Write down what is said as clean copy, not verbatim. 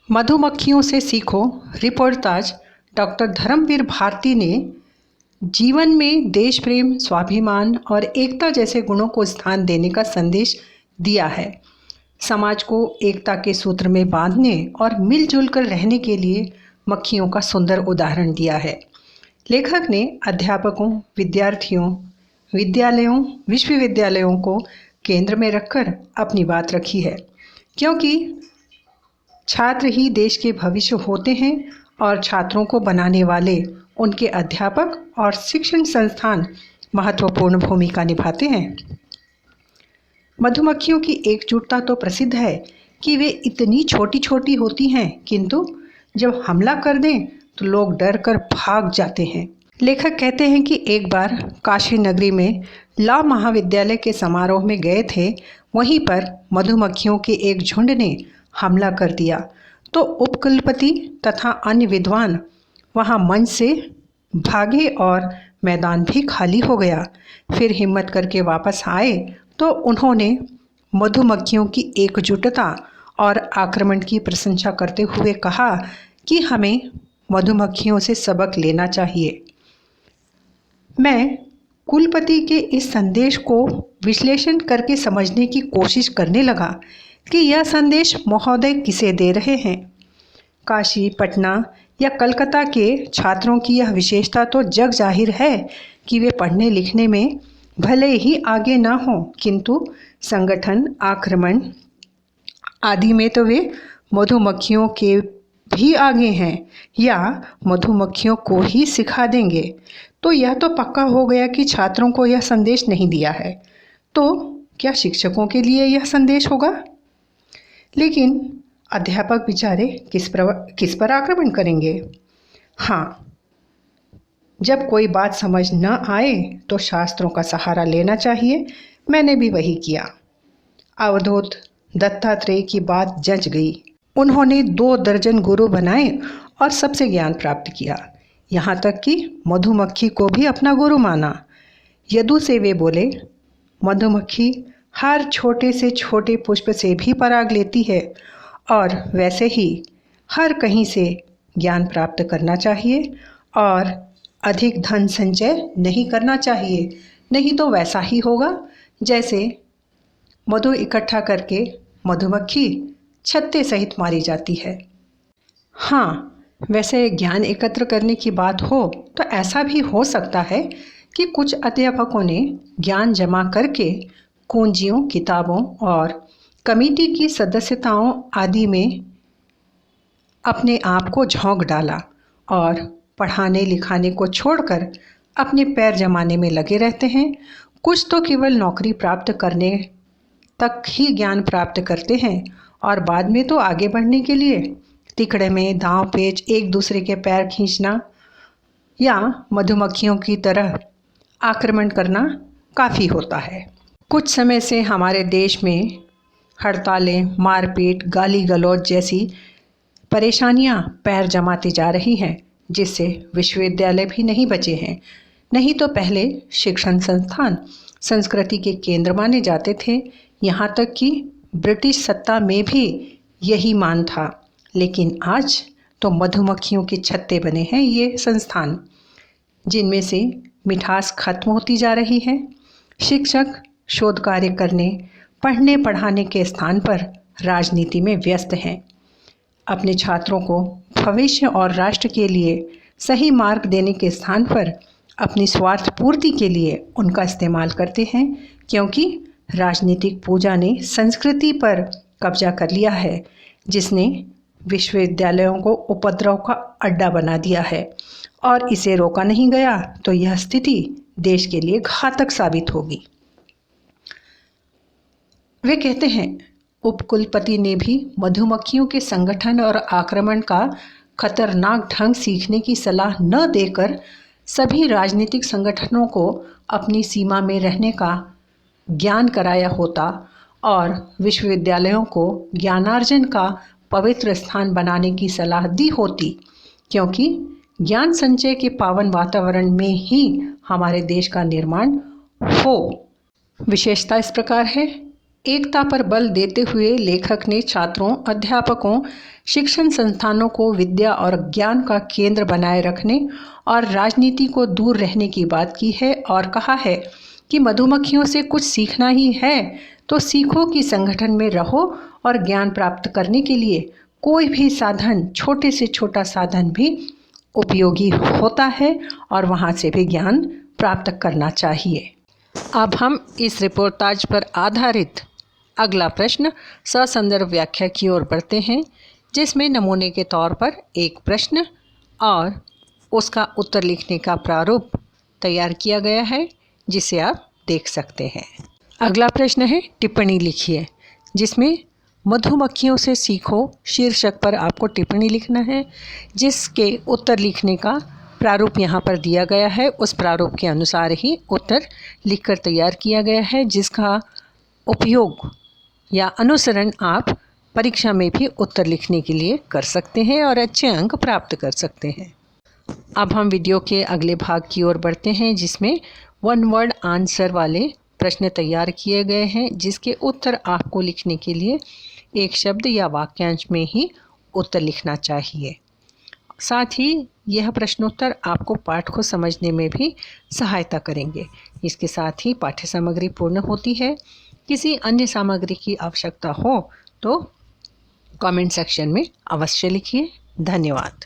मधुमक्खियों से सीखो रिपोर्टाज। डॉक्टर धर्मवीर भारती ने जीवन में देश प्रेम, स्वाभिमान और एकता जैसे गुणों को स्थान देने का संदेश दिया है। समाज को एकता के सूत्र में बांधने और मिलजुल कर रहने के लिए मक्खियों का सुंदर उदाहरण दिया है। लेखक ने अध्यापकों, विद्यार्थियों, विद्यालयों, विश्वविद्यालयों को केंद्र में रखकर अपनी बात रखी है, क्योंकि छात्र ही देश के भविष्य होते हैं और छात्रों को बनाने वाले उनके अध्यापक और शिक्षण संस्थान महत्वपूर्ण भूमिका निभाते हैं। मधुमक्खियों की एकजुटता तो प्रसिद्ध है कि वे इतनी छोटी छोटी होती हैं, किंतु जब हमला कर दें तो लोग डर कर भाग जाते हैं। लेखक कहते हैं कि एक बार काशी नगरी में लॉ महाविद्यालय के समारोह में गए थे। वहीं पर मधुमक्खियों के एक झुंड ने हमला कर दिया तो उपकुलपति तथा अन्य विद्वान वहां मंच से भागे और मैदान भी खाली हो गया। फिर हिम्मत करके वापस आए तो उन्होंने मधुमक्खियों की एकजुटता और आक्रमण की प्रशंसा करते हुए कहा कि हमें मधुमक्खियों से सबक लेना चाहिए। मैं कुलपति के इस संदेश को विश्लेषण करके समझने की कोशिश करने लगा कि यह संदेश महोदय किसे दे रहे हैं। काशी, पटना या कलकत्ता के छात्रों की यह विशेषता तो जग जाहिर है कि वे पढ़ने लिखने में भले ही आगे ना हों, किंतु संगठन, आक्रमण आदि में तो वे मधुमक्खियों के भी आगे हैं या मधुमक्खियों को ही सिखा देंगे। तो यह तो पक्का हो गया कि छात्रों को यह संदेश नहीं दिया है, तो क्या शिक्षकों के लिए यह संदेश होगा? लेकिन अध्यापक बेचारे किस पर आक्रमण करेंगे? हाँ, जब कोई बात समझ न आए तो शास्त्रों का सहारा लेना चाहिए। मैंने भी वही किया। अवधूत दत्तात्रेय की बात जच गई। उन्होंने 2 दर्जन गुरु बनाए और सबसे ज्ञान प्राप्त किया, यहाँ तक कि मधुमक्खी को भी अपना गुरु माना। यदु से वे बोले, मधुमक्खी हर छोटे से छोटे पुष्प से भी पराग लेती है और वैसे ही हर कहीं से ज्ञान प्राप्त करना चाहिए और अधिक धन संचय नहीं करना चाहिए, नहीं तो वैसा ही होगा जैसे मधु इकट्ठा करके मधुमक्खी छत्ते सहित मारी जाती है। हाँ, वैसे ज्ञान एकत्र करने की बात हो तो ऐसा भी हो सकता है कि कुछ अध्यापकों ने ज्ञान जमा करके कुंजियों, किताबों और कमेटी की सदस्यताओं आदि में अपने आप को झोंक डाला और पढ़ाने लिखाने को छोड़कर अपने पैर जमाने में लगे रहते हैं। कुछ तो केवल नौकरी प्राप्त करने तक ही ज्ञान प्राप्त करते हैं और बाद में तो आगे बढ़ने के लिए तिकड़े में दांव पेच, एक दूसरे के पैर खींचना या मधुमक्खियों की तरह आक्रमण करना काफ़ी होता है। कुछ समय से हमारे देश में हड़तालें, मारपीट, गाली गलौज जैसी परेशानियां पैर जमाती जा रही हैं, जिससे विश्वविद्यालय भी नहीं बचे हैं। नहीं तो पहले शिक्षण संस्थान संस्कृति के केंद्र माने जाते थे, यहाँ तक कि ब्रिटिश सत्ता में भी यही मान था। लेकिन आज तो मधुमक्खियों के छत्ते बने हैं ये संस्थान, जिनमें से मिठास खत्म होती जा रही है। शिक्षक शोध कार्य करने, पढ़ने पढ़ाने के स्थान पर राजनीति में व्यस्त हैं। अपने छात्रों को भविष्य और राष्ट्र के लिए सही मार्ग देने के स्थान पर अपनी स्वार्थ पूर्ति के लिए उनका इस्तेमाल करते हैं, क्योंकि राजनीतिक पूजा ने संस्कृति पर कब्जा कर लिया है, जिसने विश्वविद्यालयों को उपद्रव का अड्डा बना दिया है और इसे रोका नहीं गया तो यह स्थिति देश के लिए घातक साबित होगी। वे कहते हैं, उपकुलपति ने भी मधुमक्खियों के संगठन और आक्रमण का खतरनाक ढंग सीखने की सलाह न देकर सभी राजनीतिक संगठनों को अपनी सीमा में रहने का ज्ञान कराया होता और विश्वविद्यालयों को ज्ञानार्जन का पवित्र स्थान बनाने की सलाह दी होती, क्योंकि ज्ञान संचय के पावन वातावरण में ही हमारे देश का निर्माण हो। विशेषता इस प्रकार है एकता पर बल देते हुए लेखक ने छात्रों, अध्यापकों, शिक्षण संस्थानों को विद्या और ज्ञान का केंद्र बनाए रखने और राजनीति को दूर रहने की बात की है और कहा है कि मधुमक्खियों से कुछ सीखना ही है तो सीखो कि संगठन में रहो और ज्ञान प्राप्त करने के लिए कोई भी साधन, छोटे से छोटा साधन भी उपयोगी होता है और वहाँ से भी ज्ञान प्राप्त करना चाहिए। अब हम इस रिपोर्टाज पर आधारित अगला प्रश्न ससंदर्भ व्याख्या की ओर बढ़ते हैं, जिसमें नमूने के तौर पर एक प्रश्न और उसका उत्तर लिखने का प्रारूप तैयार किया गया है, जिसे आप देख सकते हैं। अगला प्रश्न है टिप्पणी लिखिए, जिसमें मधुमक्खियों से सीखो शीर्षक पर आपको टिप्पणी लिखना है, जिसके उत्तर लिखने का प्रारूप यहाँ पर दिया गया है। उस प्रारूप के अनुसार ही उत्तर लिखकर तैयार किया गया है, जिसका उपयोग या अनुसरण आप परीक्षा में भी उत्तर लिखने के लिए कर सकते हैं और अच्छे अंक प्राप्त कर सकते हैं। अब हम वीडियो के अगले भाग की ओर बढ़ते हैं, जिसमें वन वर्ड आंसर वाले प्रश्न तैयार किए गए हैं, जिसके उत्तर आपको लिखने के लिए एक शब्द या वाक्यांश में ही उत्तर लिखना चाहिए। साथ ही यह प्रश्नोत्तर आपको पाठ को समझने में भी सहायता करेंगे। इसके साथ ही पाठ्य सामग्री पूर्ण होती है। किसी अन्य सामग्री की आवश्यकता हो तो कमेंट सेक्शन में अवश्य लिखिए। धन्यवाद।